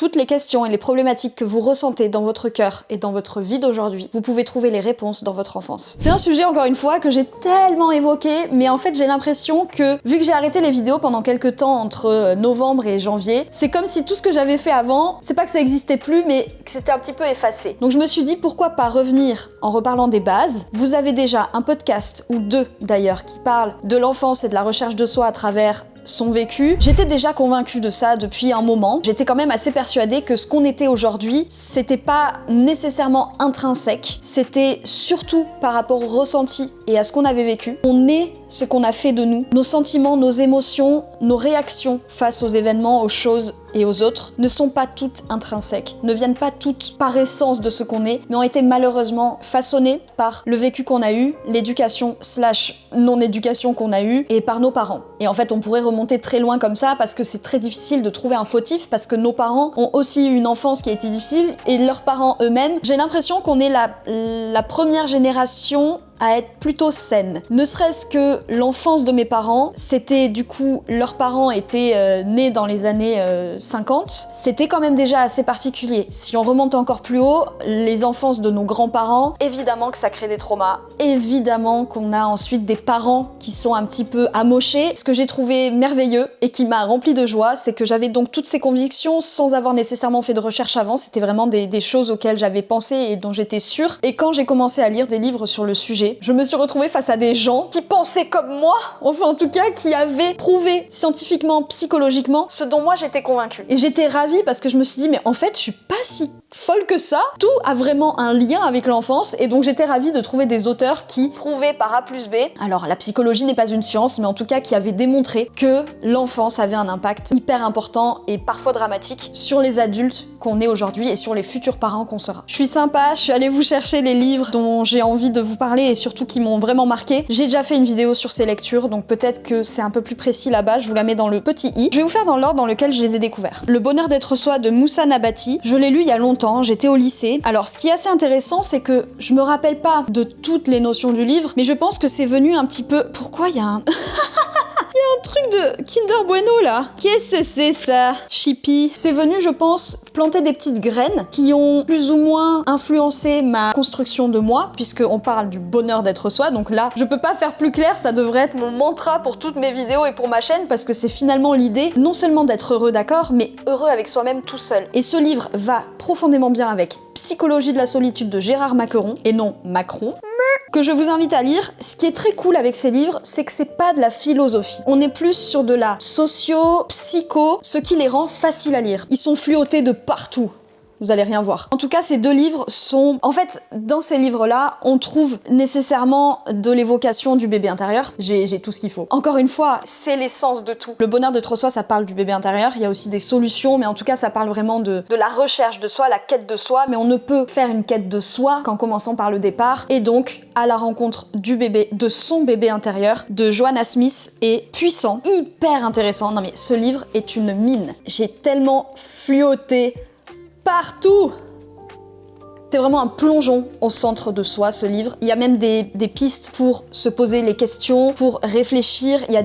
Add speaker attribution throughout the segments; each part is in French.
Speaker 1: toutes les questions et les problématiques que vous ressentez dans votre cœur et dans votre vie d'aujourd'hui, vous pouvez trouver les réponses dans votre enfance. C'est un sujet, encore une fois, que j'ai tellement évoqué, mais en fait j'ai l'impression que, vu que j'ai arrêté les vidéos pendant quelques temps entre novembre et janvier, c'est comme si tout ce que j'avais fait avant, c'est pas que ça existait plus, mais que c'était un petit peu effacé. Donc je me suis dit, pourquoi pas revenir en reparlant des bases. Vous avez déjà un podcast, ou deux d'ailleurs, qui parle de l'enfance et de la recherche de soi à travers son vécu. J'étais déjà convaincue de ça depuis un moment. J'étais quand même assez persuadée que ce qu'on était aujourd'hui, c'était pas nécessairement intrinsèque, c'était surtout par rapport au ressenti et à ce qu'on avait vécu. On est ce qu'on a fait de nous. Nos sentiments, nos émotions, nos réactions face aux événements, aux choses et aux autres ne sont pas toutes intrinsèques, ne viennent pas toutes par essence de ce qu'on est, mais ont été malheureusement façonnées par le vécu qu'on a eu, l'éducation / non-éducation qu'on a eue, et par nos parents. Et en fait, on pourrait remonter très loin comme ça, parce que c'est très difficile de trouver un fautif, parce que nos parents ont aussi eu une enfance qui a été difficile, et leurs parents eux-mêmes. J'ai l'impression qu'on est la première génération à être plutôt saine. Ne serait-ce que l'enfance de mes parents, c'était du coup, leurs parents étaient nés dans les années 50, c'était quand même déjà assez particulier. Si on remonte encore plus haut, les enfances de nos grands-parents, évidemment que ça crée des traumas, évidemment qu'on a ensuite des parents qui sont un petit peu amochés. Ce que j'ai trouvé merveilleux et qui m'a rempli de joie, c'est que j'avais donc toutes ces convictions sans avoir nécessairement fait de recherche avant, c'était vraiment des choses auxquelles j'avais pensé et dont j'étais sûre. Et quand j'ai commencé à lire des livres sur le sujet, je me suis retrouvée face à des gens qui pensaient comme moi, enfin en tout cas qui avaient prouvé scientifiquement, psychologiquement, ce dont moi j'étais convaincue. Et j'étais ravie parce que je me suis dit, mais en fait je suis pas si folle que ça, tout a vraiment un lien avec l'enfance, et donc j'étais ravie de trouver des auteurs qui prouvaient par A plus B, alors la psychologie n'est pas une science, mais en tout cas qui avaient démontré que l'enfance avait un impact hyper important et parfois dramatique sur les adultes qu'on est aujourd'hui et sur les futurs parents qu'on sera. Je suis sympa, je suis allée vous chercher les livres dont j'ai envie de vous parler et surtout qui m'ont vraiment marqué. J'ai déjà fait une vidéo sur ces lectures, donc peut-être que c'est un peu plus précis là-bas, je vous la mets dans le petit i. Je vais vous faire dans l'ordre dans lequel je les ai découverts. Le bonheur d'être soi de Moussa Nabati, je l'ai lu il y a longtemps, j'étais au lycée. Alors ce qui est assez intéressant, c'est que je me rappelle pas de toutes les notions du livre, mais je pense que c'est venu un petit peu... Pourquoi il y a un... Il y a un truc de Kinder Bueno là. Qu'est-ce que c'est ça? Chippy. C'est venu, je pense, planter des petites graines qui ont plus ou moins influencé ma construction de moi, puisqu'on parle du bonheur d'être soi. Donc là, je peux pas faire plus clair, ça devrait être mon mantra pour toutes mes vidéos et pour ma chaîne, parce que c'est finalement l'idée, non seulement d'être heureux, d'accord, mais heureux avec soi-même tout seul. Et ce livre va profondément bien avec Psychologie de la solitude de Gérard Macqueron, et non Macron, que je vous invite à lire. Ce qui est très cool avec ces livres, c'est que c'est pas de la philosophie. On est plus sur de la socio-psycho, ce qui les rend faciles à lire. Ils sont fluotés de partout. Vous allez rien voir. En tout cas, ces deux livres sont... En fait, dans ces livres-là, on trouve nécessairement de l'évocation du bébé intérieur. J'ai tout ce qu'il faut. Encore une fois, c'est l'essence de tout. Le bonheur d'être soi, ça parle du bébé intérieur. Il y a aussi des solutions, mais en tout cas, ça parle vraiment de la recherche de soi, la quête de soi. Mais on ne peut faire une quête de soi qu'en commençant par le départ. Et donc, à la rencontre du bébé, de son bébé intérieur, de Joanna Smith, est puissant, hyper intéressant. Non mais, ce livre est une mine. J'ai tellement fluoté partout. C'est vraiment un plongeon au centre de soi, ce livre. Il y a même des pistes pour se poser les questions, pour réfléchir. Il y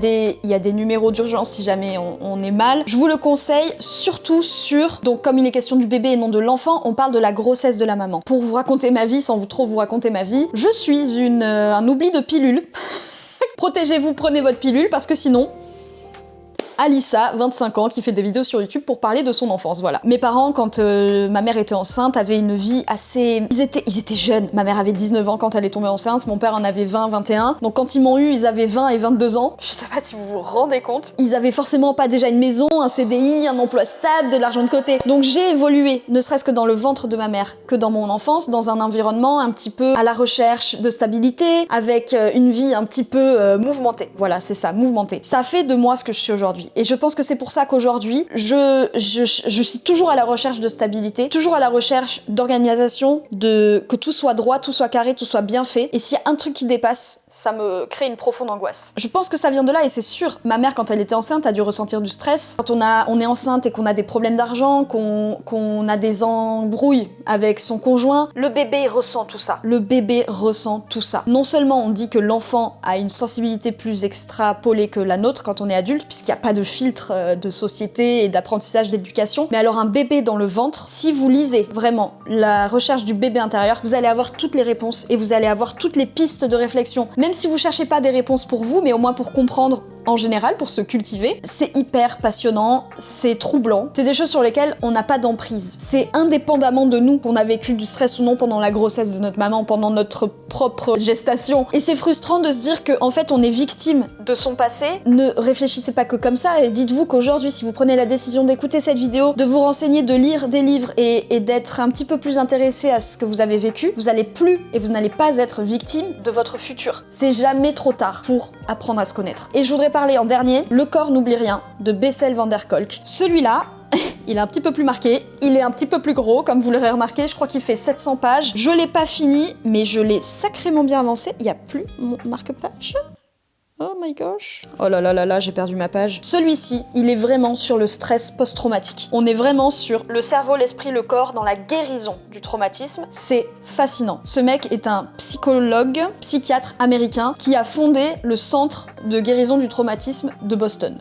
Speaker 1: a des numéros d'urgence si jamais on est mal. Je vous le conseille, surtout sur... Donc comme il est question du bébé et non de l'enfant, on parle de la grossesse de la maman. Pour vous raconter ma vie, sans trop vous raconter ma vie, je suis un oubli de pilule. Protégez-vous, prenez votre pilule, parce que sinon... Alissa, 25 ans, qui fait des vidéos sur YouTube pour parler de son enfance, voilà. Mes parents, quand ma mère était enceinte, avaient une vie assez... Ils étaient jeunes. Ma mère avait 19 ans quand elle est tombée enceinte, mon père en avait 20, 21. Donc quand ils m'ont eu, ils avaient 20 et 22 ans. Je sais pas si vous vous rendez compte. Ils avaient forcément pas déjà une maison, un CDI, un emploi stable, de l'argent de côté. Donc j'ai évolué, ne serait-ce que dans le ventre de ma mère, que dans mon enfance, dans un environnement un petit peu à la recherche de stabilité, avec une vie un petit peu mouvementée. Voilà, c'est ça, mouvementée. Ça fait de moi ce que je suis aujourd'hui. Et je pense que c'est pour ça qu'aujourd'hui, je suis toujours à la recherche de stabilité, toujours à la recherche d'organisation, que tout soit droit, tout soit carré, tout soit bien fait. Et s'il y a un truc qui dépasse, ça me crée une profonde angoisse. Je pense que ça vient de là et c'est sûr. Ma mère, quand elle était enceinte, a dû ressentir du stress. Quand on est enceinte et qu'on a des problèmes d'argent, qu'on a des embrouilles avec son conjoint, le bébé ressent tout ça. Le bébé ressent tout ça. Non seulement on dit que l'enfant a une sensibilité plus extrapolée que la nôtre quand on est adulte, puisqu'il n'y a pas de filtre de société et d'apprentissage d'éducation, mais alors un bébé dans le ventre, si vous lisez vraiment la recherche du bébé intérieur, vous allez avoir toutes les réponses et vous allez avoir toutes les pistes de réflexion. Même si vous cherchez pas des réponses pour vous, mais au moins pour comprendre en général, pour se cultiver. C'est hyper passionnant, c'est troublant. C'est des choses sur lesquelles on n'a pas d'emprise. C'est indépendamment de nous qu'on a vécu du stress ou non pendant la grossesse de notre maman, pendant notre propre gestation. Et c'est frustrant de se dire qu'en fait on est victime de son passé. Ne réfléchissez pas que comme ça et dites-vous qu'aujourd'hui, si vous prenez la décision d'écouter cette vidéo, de vous renseigner, de lire des livres et d'être un petit peu plus intéressé à ce que vous avez vécu, vous n'allez plus et vous n'allez pas être victime de votre futur. C'est jamais trop tard pour apprendre à se connaître. Et je voudrais parler en dernier, Le corps n'oublie rien, de Bessel van der Kolk. Celui-là, il est un petit peu plus marqué, il est un petit peu plus gros, comme vous l'aurez remarqué, je crois qu'il fait 700 pages. Je l'ai pas fini, mais je l'ai sacrément bien avancé. Il n'y a plus mon marque-page. Oh my gosh. Oh là là là là, j'ai perdu ma page. Celui-ci, il est vraiment sur le stress post-traumatique. On est vraiment sur le cerveau, l'esprit, le corps dans la guérison du traumatisme. C'est fascinant. Ce mec est un psychologue, psychiatre américain qui a fondé le centre de guérison du traumatisme de Boston.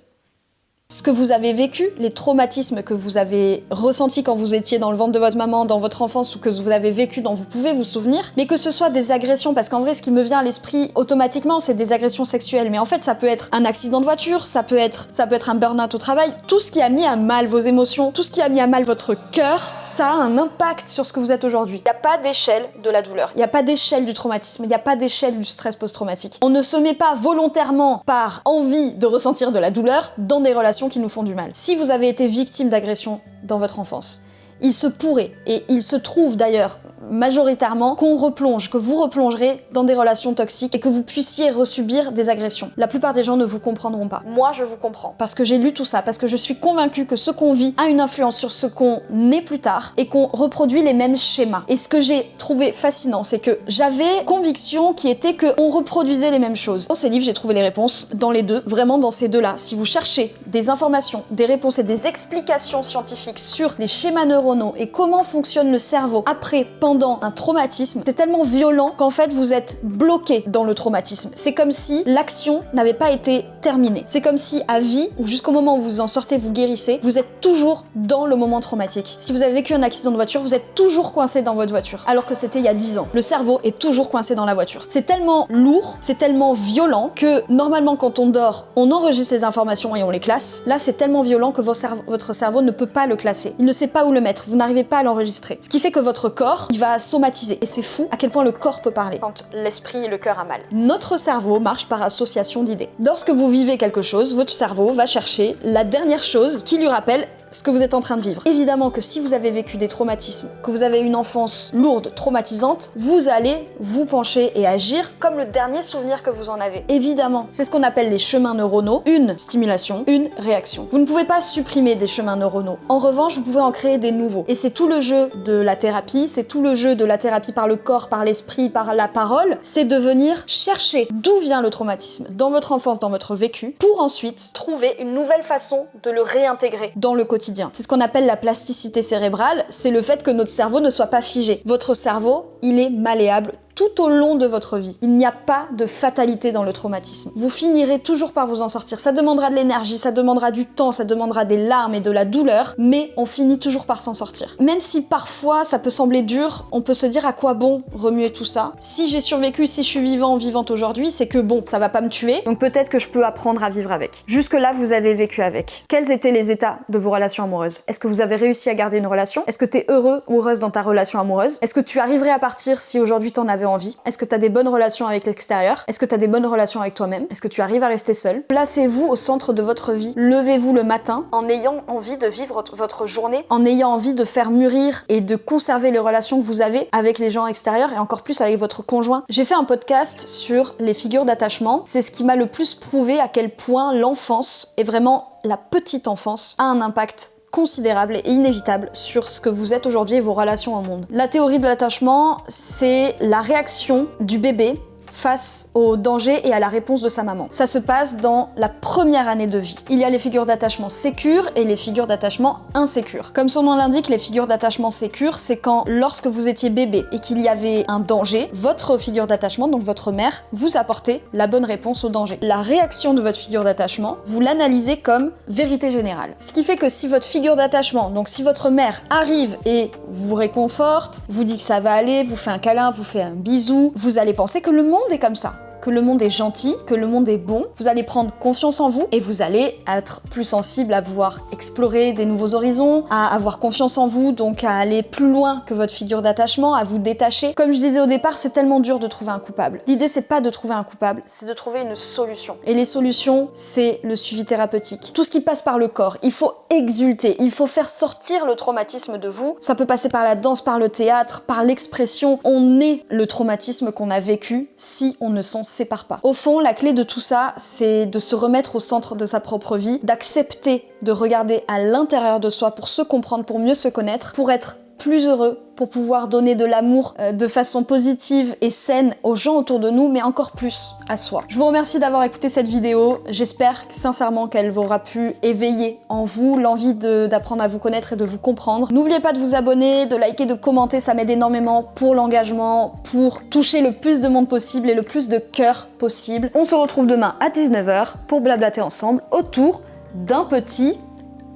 Speaker 1: Ce que vous avez vécu, les traumatismes que vous avez ressentis quand vous étiez dans le ventre de votre maman, dans votre enfance, ou que vous avez vécu dont vous pouvez vous souvenir, mais que ce soit des agressions, parce qu'en vrai, ce qui me vient à l'esprit automatiquement, c'est des agressions sexuelles, mais en fait, ça peut être un accident de voiture, ça peut être un burn-out au travail, tout ce qui a mis à mal vos émotions, tout ce qui a mis à mal votre cœur, ça a un impact sur ce que vous êtes aujourd'hui. Il n'y a pas d'échelle de la douleur, il n'y a pas d'échelle du traumatisme, il n'y a pas d'échelle du stress post-traumatique. On ne se met pas volontairement par envie de ressentir de la douleur dans des relations qui nous font du mal. Si vous avez été victime d'agression dans votre enfance, il se pourrait, et il se trouve d'ailleurs majoritairement, qu'on replonge, que vous replongerez dans des relations toxiques et que vous puissiez resubir des agressions. La plupart des gens ne vous comprendront pas. Moi, je vous comprends. Parce que j'ai lu tout ça, parce que je suis convaincue que ce qu'on vit a une influence sur ce qu'on est plus tard et qu'on reproduit les mêmes schémas. Et ce que j'ai trouvé fascinant, c'est que j'avais conviction qui était qu'on reproduisait les mêmes choses. Dans ces livres, j'ai trouvé les réponses dans les deux, vraiment dans ces deux-là. Si vous cherchez des informations, des réponses et des explications scientifiques sur les schémas neuronaux et comment fonctionne le cerveau après, pendant un traumatisme, c'est tellement violent qu'en fait vous êtes bloqué dans le traumatisme. C'est comme si l'action n'avait pas été terminée. C'est comme si à vie, ou jusqu'au moment où vous en sortez, vous guérissez, vous êtes toujours dans le moment traumatique. Si vous avez vécu un accident de voiture, vous êtes toujours coincé dans votre voiture, alors que c'était il y a 10 ans. Le cerveau est toujours coincé dans la voiture. C'est tellement lourd, c'est tellement violent que normalement quand on dort, on enregistre les informations et on les classe. Là, c'est tellement violent que votre cerveau ne peut pas le classer. Il ne sait pas où le mettre, vous n'arrivez pas à l'enregistrer. Ce qui fait que votre corps, il va somatiser. Et c'est fou à quel point le corps peut parler quand l'esprit et le cœur a mal. Notre cerveau marche par association d'idées. Lorsque vous vivez quelque chose, votre cerveau va chercher la dernière chose qui lui rappelle ce que vous êtes en train de vivre. Évidemment que si vous avez vécu des traumatismes, que vous avez une enfance lourde, traumatisante, vous allez vous pencher et agir comme le dernier souvenir que vous en avez. Évidemment, c'est ce qu'on appelle les chemins neuronaux, une stimulation, une réaction. Vous ne pouvez pas supprimer des chemins neuronaux. En revanche, vous pouvez en créer des nouveaux. Et c'est tout le jeu de la thérapie, c'est tout le jeu de la thérapie par le corps, par l'esprit, par la parole, c'est de venir chercher d'où vient le traumatisme dans votre enfance, dans votre vécu, pour ensuite trouver une nouvelle façon de le réintégrer dans le quotidien. C'est ce qu'on appelle la plasticité cérébrale, c'est le fait que notre cerveau ne soit pas figé. Votre cerveau, il est malléable tout au long de votre vie. Il n'y a pas de fatalité dans le traumatisme. Vous finirez toujours par vous en sortir. Ça demandera de l'énergie, ça demandera du temps, ça demandera des larmes et de la douleur, mais on finit toujours par s'en sortir. Même si parfois ça peut sembler dur, on peut se dire à quoi bon remuer tout ça. Si j'ai survécu, si je suis vivante aujourd'hui, c'est que bon, ça va pas me tuer, donc peut-être que je peux apprendre à vivre avec. Jusque-là, vous avez vécu avec. Quels étaient les états de vos relations amoureuses? Est-ce que vous avez réussi à garder une relation? Est-ce que t'es heureux ou heureuse dans ta relation amoureuse? Est-ce que tu arriverais à partir si aujourd'hui t'en avais envie? Est-ce que tu as des bonnes relations avec l'extérieur? Est-ce que tu as des bonnes relations avec toi-même? Est-ce que tu arrives à rester seul? Placez-vous au centre de votre vie. Levez-vous le matin en ayant envie de vivre votre journée, en ayant envie de faire mûrir et de conserver les relations que vous avez avec les gens extérieurs et encore plus avec votre conjoint. J'ai fait un podcast sur les figures d'attachement. C'est ce qui m'a le plus prouvé à quel point l'enfance, et vraiment la petite enfance, a un impact considérable et inévitable sur ce que vous êtes aujourd'hui et vos relations au monde. La théorie de l'attachement, c'est la réaction du bébé face au danger et à la réponse de sa maman. Ça se passe dans la première année de vie. Il y a les figures d'attachement sécures et les figures d'attachement insécures. Comme son nom l'indique, les figures d'attachement sécures, c'est quand, lorsque vous étiez bébé et qu'il y avait un danger, votre figure d'attachement, donc votre mère, vous apportait la bonne réponse au danger. La réaction de votre figure d'attachement, vous l'analysez comme vérité générale. Ce qui fait que si votre figure d'attachement, donc si votre mère arrive et vous réconforte, vous dit que ça va aller, vous fait un câlin, vous fait un bisou, vous allez penser que le monde est comme ça, que le monde est gentil, que le monde est bon, vous allez prendre confiance en vous et vous allez être plus sensible à vouloir explorer des nouveaux horizons, à avoir confiance en vous, donc à aller plus loin que votre figure d'attachement, à vous détacher. Comme je disais au départ, c'est tellement dur de trouver un coupable. L'idée, c'est pas de trouver un coupable, c'est de trouver une solution. Et les solutions, c'est le suivi thérapeutique. Tout ce qui passe par le corps, il faut exulter, il faut faire sortir le traumatisme de vous. Ça peut passer par la danse, par le théâtre, par l'expression. On est le traumatisme qu'on a vécu si on ne s'en sépare pas. Au fond, la clé de tout ça, c'est de se remettre au centre de sa propre vie, d'accepter de regarder à l'intérieur de soi pour se comprendre, pour mieux se connaître, pour être plus heureux, pour pouvoir donner de l'amour de façon positive et saine aux gens autour de nous, mais encore plus à soi. Je vous remercie d'avoir écouté cette vidéo. J'espère sincèrement qu'elle vous aura pu éveiller en vous l'envie d'apprendre à vous connaître et de vous comprendre. N'oubliez pas de vous abonner, de liker, de commenter, ça m'aide énormément pour l'engagement, pour toucher le plus de monde possible et le plus de cœur possible. On se retrouve demain à 19 h pour blablater ensemble autour d'un petit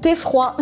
Speaker 1: thé froid.